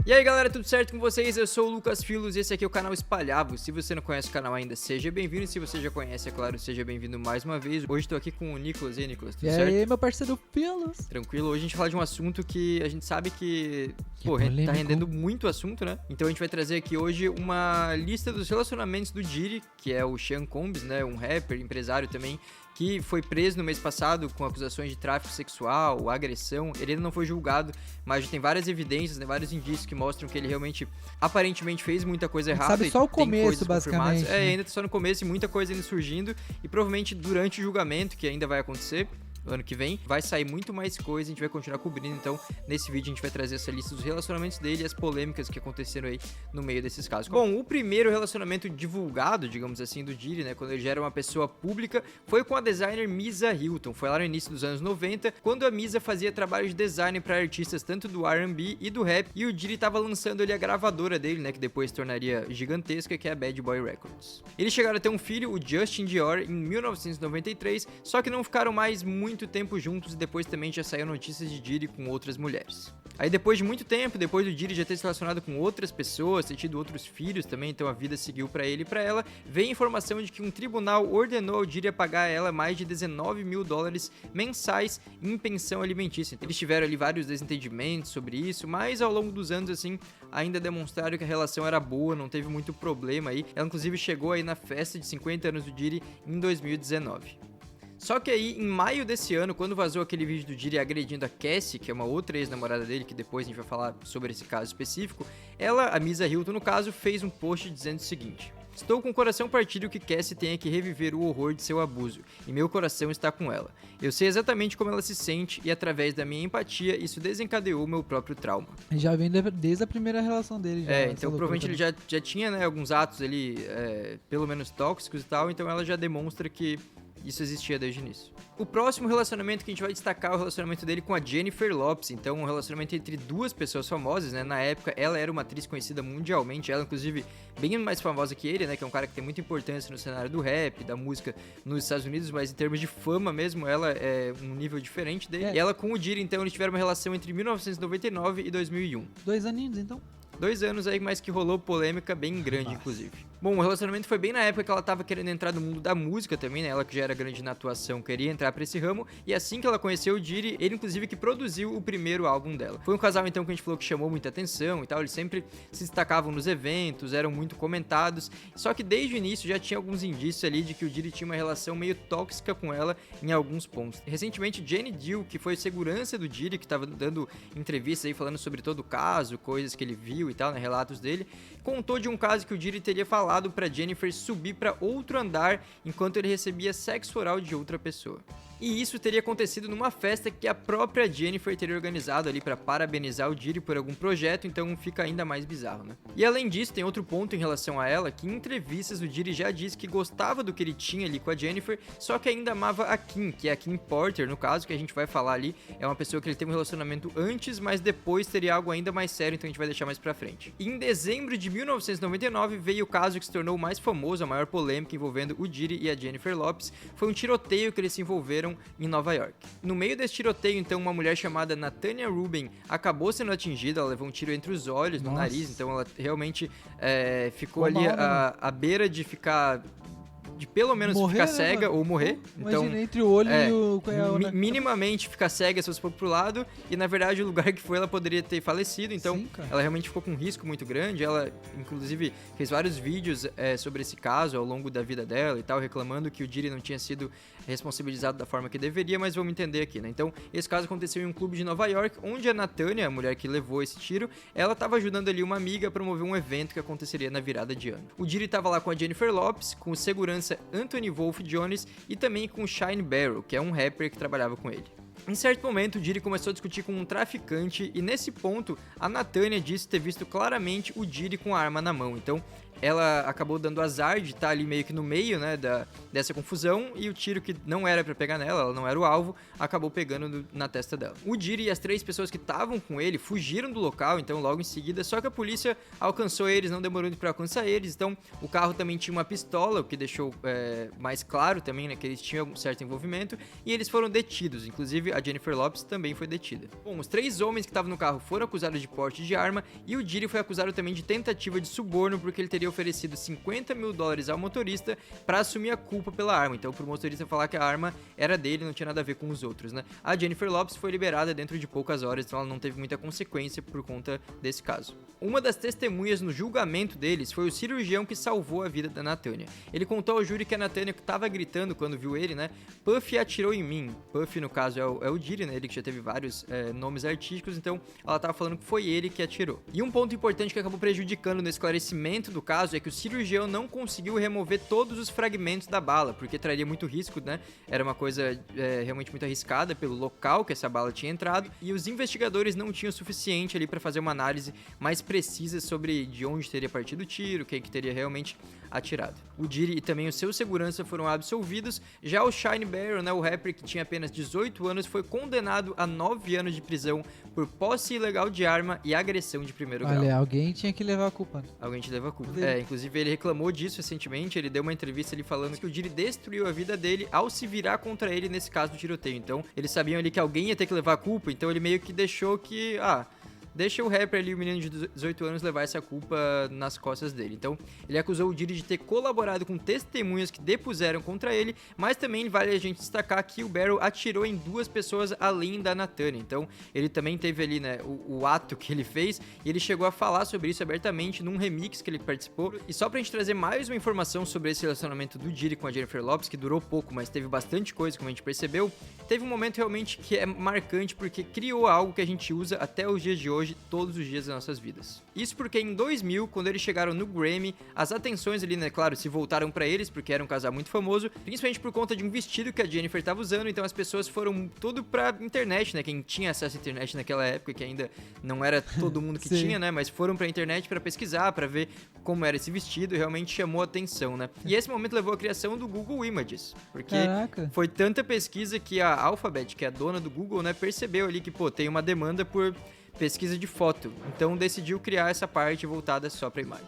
E aí galera, tudo certo com vocês? Eu sou o Lucas Filos e esse aqui é o canal Espalhavo. Se você não conhece o canal ainda, seja bem-vindo. Se você já conhece, é claro, seja bem-vindo mais uma vez. Hoje tô aqui com o Nicolas. E aí, Nicolas, tudo certo? E aí, meu parceiro Filos? Tranquilo, hoje a gente vai falar de um assunto que a gente sabe que tá polêmico. rendendo muito assunto, né? Então a gente vai trazer aqui hoje uma lista dos relacionamentos do Diddy, que é o Sean Combs, né? Um rapper, empresário também, que foi preso no mês passado com acusações de tráfico sexual, agressão. Ele ainda não foi julgado, mas já tem várias evidências, né, vários indícios que mostram que ele realmente, aparentemente, fez muita coisa errada. Sabe só o tem começo, basicamente. Né? Ainda tá só no começo e muita coisa ainda surgindo. E provavelmente durante o julgamento, que ainda vai acontecer ano que vem, vai sair muito mais coisa, a gente vai continuar cobrindo. Então, nesse vídeo a gente vai trazer essa lista dos relacionamentos dele e as polêmicas que aconteceram aí no meio desses casos. Bom, o primeiro relacionamento divulgado, digamos assim, do Diddy, né, quando ele já era uma pessoa pública, foi com a designer Misa Hilton. Foi lá no início dos anos 90, quando a Misa fazia trabalho de design para artistas tanto do R&B e do rap, e o Diddy tava lançando ali a gravadora dele, né, que depois se tornaria gigantesca, que é a Bad Boy Records. Eles chegaram a ter um filho, o Justin Dior, em 1993, só que não ficaram mais muito tempo juntos e depois também já saiu notícias de Diddy com outras mulheres. Aí depois de muito tempo, depois do Diddy já ter se relacionado com outras pessoas, ter tido outros filhos também, então a vida seguiu pra ele e pra ela, veio a informação de que um tribunal ordenou ao Diddy a pagar a ela mais de $19 mil mensais em pensão alimentícia. Eles tiveram ali vários desentendimentos sobre isso, mas ao longo dos anos, assim, ainda demonstraram que a relação era boa, não teve muito problema aí. Ela inclusive chegou aí na festa de 50 anos do Diddy em 2019. Só que aí, em maio desse ano, quando vazou aquele vídeo do Diddy agredindo a Cassie, que é uma outra ex-namorada dele, que depois a gente vai falar sobre esse caso específico, ela, a Misa Hilton no caso, fez um post dizendo o seguinte: "Estou com o coração partido que Cassie tenha que reviver o horror de seu abuso, e meu coração está com ela. Eu sei exatamente como ela se sente, e através da minha empatia, isso desencadeou meu próprio trauma." Já vem desde a primeira relação dele. Então provavelmente ele já tinha, né, alguns atos ali, pelo menos tóxicos e tal, então ela já demonstra que isso existia desde o início. O próximo relacionamento que a gente vai destacar é o relacionamento dele com a Jennifer Lopez. Então, um relacionamento entre duas pessoas famosas, né? Na época, ela era uma atriz conhecida mundialmente. Ela, inclusive, bem mais famosa que ele, né? Que é um cara que tem muita importância no cenário do rap, da música nos Estados Unidos. Mas em termos de fama mesmo, ela é um nível diferente dele. E ela com o Diddy, então, eles tiveram uma relação entre 1999 e 2001. 2 aninhos, então? 2 anos aí, mas que rolou polêmica bem grande, inclusive. Bom, o relacionamento foi bem na época que ela tava querendo entrar no mundo da música também, né? Ela que já era grande na atuação, queria entrar pra esse ramo. E assim que ela conheceu o Diddy, ele inclusive que produziu o primeiro álbum dela. Foi um casal, então, que a gente falou que chamou muita atenção e tal. Eles sempre se destacavam nos eventos, eram muito comentados. Só que desde o início já tinha alguns indícios ali de que o Diddy tinha uma relação meio tóxica com ela em alguns pontos. Recentemente, Jenny Dill, que foi segurança do Diddy, que tava dando entrevistas aí falando sobre todo o caso, coisas que ele viu e tal, né, relatos dele, contou de um caso que o Diddy teria falado pra Jennifer subir pra outro andar enquanto ele recebia sexo oral de outra pessoa. E isso teria acontecido numa festa que a própria Jennifer teria organizado ali pra parabenizar o Diddy por algum projeto, então fica ainda mais bizarro, né? E além disso, tem outro ponto em relação a ela, que em entrevistas o Diddy já disse que gostava do que ele tinha ali com a Jennifer, só que ainda amava a Kim, que é a Kim Porter, no caso, que a gente vai falar ali, é uma pessoa que ele teve um relacionamento antes, mas depois teria algo ainda mais sério, então a gente vai deixar mais pra frente. E em dezembro de 1999 veio o caso que se tornou o mais famoso, a maior polêmica envolvendo o Diddy e a Jennifer Lopez, foi um tiroteio que eles se envolveram em Nova York. No meio desse tiroteio, então, uma mulher chamada Natanya Rubin acabou sendo atingida, ela levou um tiro entre os olhos, no nariz, então ela realmente ficou ali à beira de ficar... de pelo menos morrer, ficar cega, né, ou morrer. Então, imagina, entre o olho e o... minimamente ficar cega se você for pro lado, e na verdade o lugar que foi ela poderia ter falecido, então sim, ela realmente ficou com um risco muito grande. Ela inclusive fez vários vídeos sobre esse caso ao longo da vida dela e tal, reclamando que o Diddy não tinha sido responsabilizado da forma que deveria, mas vamos entender aqui, né? Então, esse caso aconteceu em um clube de Nova York, onde a Natanya, a mulher que levou esse tiro, ela tava ajudando ali uma amiga a promover um evento que aconteceria na virada de ano. O Diddy tava lá com a Jennifer Lopez, com o segurança Anthony Wolf Jones e também com o Shine Barrow, que é um rapper que trabalhava com ele. Em certo momento, o Diddy começou a discutir com um traficante e nesse ponto, a Natanya disse ter visto claramente o Diddy com a arma na mão. Então, ela acabou dando azar de estar ali meio que no meio, né, dessa confusão, e o tiro que não era pra pegar nela, ela não era o alvo, acabou pegando na testa dela. O Diri e as 3 pessoas que estavam com ele fugiram do local, então logo em seguida, só que a polícia alcançou eles, não demorou pra alcançar eles, então o carro também tinha uma pistola, o que deixou mais claro também, né, que eles tinham um certo envolvimento, e eles foram detidos, inclusive a Jennifer Lopez também foi detida. Bom, os 3 homens que estavam no carro foram acusados de porte de arma, e o Diri foi acusado também de tentativa de suborno, porque ele teria oferecido $50 mil ao motorista para assumir a culpa pela arma. Então, pro motorista falar que a arma era dele, não tinha nada a ver com os outros, né? A Jennifer Lopez foi liberada dentro de poucas horas, então ela não teve muita consequência por conta desse caso. Uma das testemunhas no julgamento deles foi o cirurgião que salvou a vida da Nathânia. Ele contou ao júri que a Nathânia estava gritando quando viu ele, né? Puff atirou em mim. Puff, no caso, é o Diri, né? Ele que já teve vários nomes artísticos, então ela tava falando que foi ele que atirou. E um ponto importante que acabou prejudicando no esclarecimento do caso é que o cirurgião não conseguiu remover todos os fragmentos da bala, porque traria muito risco, né? Era uma coisa realmente muito arriscada pelo local que essa bala tinha entrado, e os investigadores não tinham o suficiente ali para fazer uma análise mais precisa sobre de onde teria partido o tiro, quem que teria realmente atirado. O Diri e também o seu segurança foram absolvidos, já o Shine Barrow, né, o rapper que tinha apenas 18 anos, foi condenado a 9 anos de prisão por posse ilegal de arma e agressão de primeiro grau. Olha, alguém tinha que levar a culpa. Alguém te leva a culpa. Inclusive ele reclamou disso recentemente, ele deu uma entrevista ali falando que o Diri destruiu a vida dele ao se virar contra ele nesse caso do tiroteio. Então, eles sabiam ali que alguém ia ter que levar a culpa, então ele meio que deixou que, deixa o rapper ali, o menino de 18 anos, levar essa culpa nas costas dele. Então, ele acusou o Diri de ter colaborado com testemunhas que depuseram contra ele, mas também vale a gente destacar que o Barrow atirou em 2 pessoas além da Nathânia. Então, ele também teve ali, né, o ato que ele fez, e ele chegou a falar sobre isso abertamente num remix que ele participou. E só pra gente trazer mais uma informação sobre esse relacionamento do Diri com a Jennifer Lopez, que durou pouco, mas teve bastante coisa, como a gente percebeu, teve um momento realmente que é marcante, porque criou algo que a gente usa até os dias de hoje, todos os dias das nossas vidas. Isso porque em 2000, quando eles chegaram no Grammy, as atenções ali, né, claro, se voltaram pra eles, porque era um casal muito famoso, principalmente por conta de um vestido que a Jennifer estava usando, então as pessoas foram tudo pra internet, né, quem tinha acesso à internet naquela época, que ainda não era todo mundo que tinha, né, mas foram pra internet pra pesquisar, pra ver como era esse vestido, e realmente chamou a atenção, né. E esse momento levou à criação do Google Images, porque foi tanta pesquisa que a Alphabet, que é a dona do Google, né, percebeu ali que, tem uma demanda por pesquisa de foto, então decidiu criar essa parte voltada só para imagem.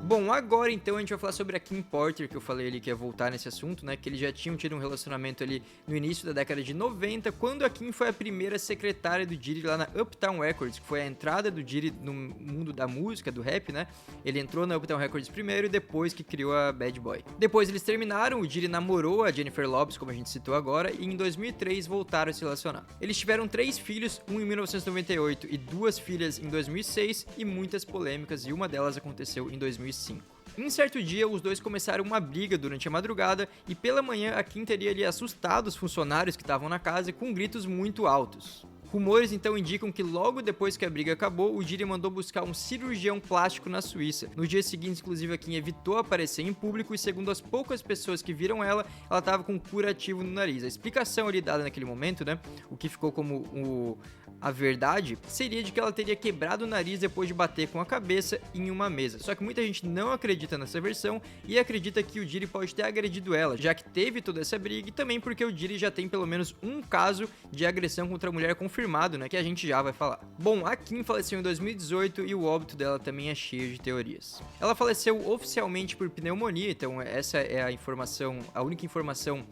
Bom, agora então a gente vai falar sobre a Kim Porter, que eu falei ali que ia voltar nesse assunto, né, que eles já tinham tido um relacionamento ali no início da década de 90, quando a Kim foi a primeira secretária do Diri lá na Uptown Records, que foi a entrada do Diri no mundo da música, do rap, né, ele entrou na Uptown Records primeiro e depois que criou a Bad Boy. Depois eles terminaram, o Diri namorou a Jennifer Lopez, como a gente citou agora, e em 2003 voltaram a se relacionar. Eles tiveram 3 filhos, um em 1998 e 2 filhas em 2006, e muitas polêmicas, e uma delas aconteceu em 2005. Em certo dia, os dois começaram uma briga durante a madrugada e pela manhã a Kim teria ali assustado os funcionários que estavam na casa com gritos muito altos. Rumores então indicam que logo depois que a briga acabou, o Diri mandou buscar um cirurgião plástico na Suíça. No dia seguinte, inclusive, a Kim evitou aparecer em público e, segundo as poucas pessoas que viram ela estava com um curativo no nariz. A explicação ali dada naquele momento, né, o que ficou como a verdade, seria de que ela teria quebrado o nariz depois de bater com a cabeça em uma mesa. Só que muita gente não acredita nessa versão e acredita que o Diri pode ter agredido ela, já que teve toda essa briga, e também porque o Diri já tem pelo menos um caso de agressão contra a mulher confirmado, né, que a gente já vai falar. Bom, a Kim faleceu em 2018 e o óbito dela também é cheio de teorias. Ela faleceu oficialmente por pneumonia, então essa é a informação, a única informação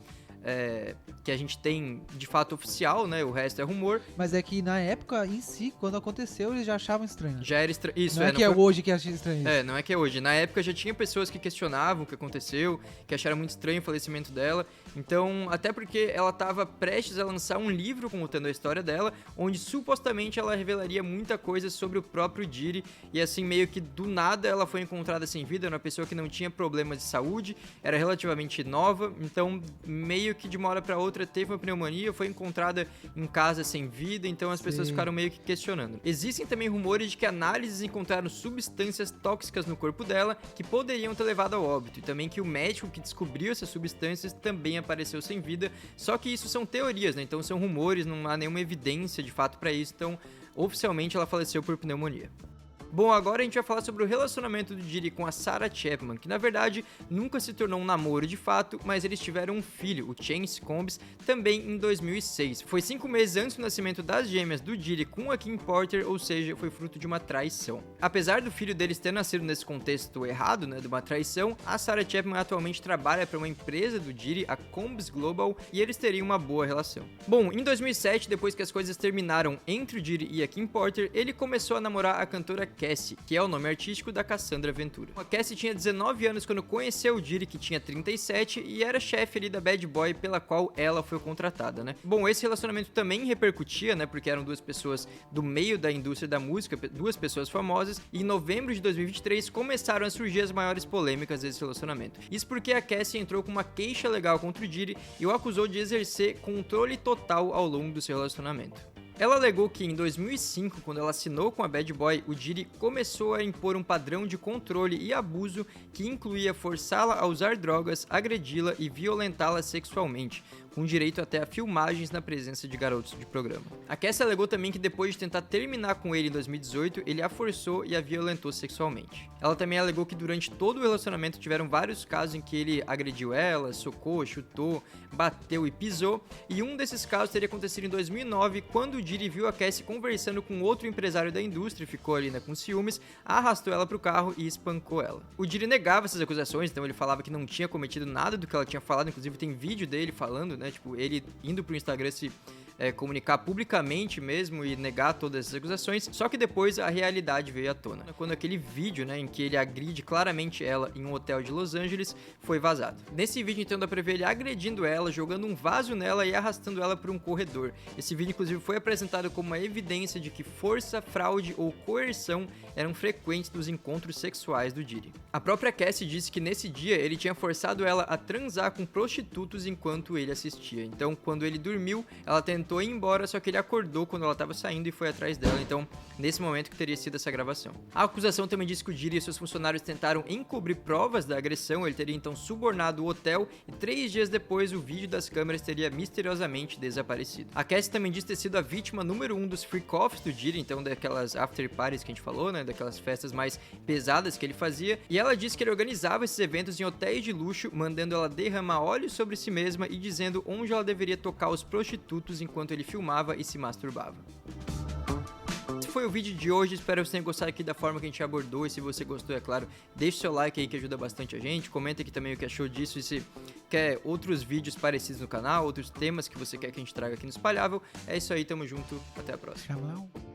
que a gente tem de fato oficial, né? O resto é rumor. Mas é que na época em si, quando aconteceu, eles já achavam estranho. Já era estranho. Isso, não é que é hoje que acham estranho. Não é que é hoje. Na época já tinha pessoas que questionavam o que aconteceu, que acharam muito estranho o falecimento dela. Então, até porque ela estava prestes a lançar um livro contando a história dela, onde supostamente ela revelaria muita coisa sobre o próprio Diri, e assim, meio que do nada ela foi encontrada sem vida, era uma pessoa que não tinha problemas de saúde, era relativamente nova, então meio que de uma hora para outra teve uma pneumonia, foi encontrada em casa sem vida, então as pessoas ficaram meio que questionando. Existem também rumores de que análises encontraram substâncias tóxicas no corpo dela que poderiam ter levado ao óbito, e também que o médico que descobriu essas substâncias também apareceu sem vida, só que isso são teorias, né? Então são rumores, não há nenhuma evidência de fato para isso, então oficialmente ela faleceu por pneumonia. Bom, agora a gente vai falar sobre o relacionamento do Diddy com a Sarah Chapman, que na verdade nunca se tornou um namoro de fato, mas eles tiveram um filho, o Chance Combs, também em 2006. Foi 5 meses antes do nascimento das gêmeas do Diddy com a Kim Porter, ou seja, foi fruto de uma traição. Apesar do filho deles ter nascido nesse contexto errado, né, de uma traição, a Sarah Chapman atualmente trabalha para uma empresa do Diddy, a Combs Global, e eles teriam uma boa relação. Bom, em 2007, depois que as coisas terminaram entre o Diddy e a Kim Porter, ele começou a namorar a cantora Cassie, que é o nome artístico da Cassandra Ventura. A Cassie tinha 19 anos quando conheceu o Diddy, que tinha 37, e era chefe ali da Bad Boy pela qual ela foi contratada, né? Bom, esse relacionamento também repercutia, né, porque eram duas pessoas do meio da indústria da música, duas pessoas famosas, e em novembro de 2023 começaram a surgir as maiores polêmicas desse relacionamento. Isso porque a Cassie entrou com uma queixa legal contra o Diddy e o acusou de exercer controle total ao longo do seu relacionamento. Ela alegou que em 2005, quando ela assinou com a Bad Boy, o Diddy começou a impor um padrão de controle e abuso que incluía forçá-la a usar drogas, agredi-la e violentá-la sexualmente, com direito até a filmagens na presença de garotos de programa. A Cassie alegou também que depois de tentar terminar com ele em 2018, ele a forçou e a violentou sexualmente. Ela também alegou que durante todo o relacionamento tiveram vários casos em que ele agrediu ela, socou, chutou, bateu e pisou, e um desses casos teria acontecido em 2009, quando o Diddy viu a Cassie conversando com outro empresário da indústria e ficou ali, né, com ciúmes, arrastou ela pro carro e espancou ela. O Diddy negava essas acusações, então ele falava que não tinha cometido nada do que ela tinha falado, inclusive tem vídeo dele falando, né, tipo, ele indo pro Instagram se comunicar publicamente mesmo e negar todas essas acusações, só que depois a realidade veio à tona. Quando aquele vídeo, né, em que ele agride claramente ela em um hotel de Los Angeles, foi vazado. Nesse vídeo, então, dá pra ver ele agredindo ela, jogando um vaso nela e arrastando ela por um corredor. Esse vídeo, inclusive, foi apresentado como uma evidência de que força, fraude ou coerção eram frequentes nos encontros sexuais do Diddy. A própria Cassie disse que nesse dia ele tinha forçado ela a transar com prostitutos enquanto ele assistia. Então, quando ele dormiu, ela tentou ir embora, só que ele acordou quando ela estava saindo e foi atrás dela, então nesse momento que teria sido essa gravação. A acusação também diz que o Diddy e seus funcionários tentaram encobrir provas da agressão, ele teria então subornado o hotel e 3 dias depois o vídeo das câmeras teria misteriosamente desaparecido. A Cassie também diz ter sido a vítima número 1 dos freak-offs do Diddy, então daquelas after parties que a gente falou, né, daquelas festas mais pesadas que ele fazia, e ela disse que ele organizava esses eventos em hotéis de luxo, mandando ela derramar óleo sobre si mesma e dizendo onde ela deveria tocar os prostitutos enquanto ele filmava e se masturbava. Esse foi o vídeo de hoje, espero que você tenha gostado aqui da forma que a gente abordou, e se você gostou, é claro, deixe seu like aí que ajuda bastante a gente, comenta aqui também o que achou disso e se quer outros vídeos parecidos no canal, outros temas que você quer que a gente traga aqui no Espalhável. É isso aí, tamo junto, até a próxima. Tchau.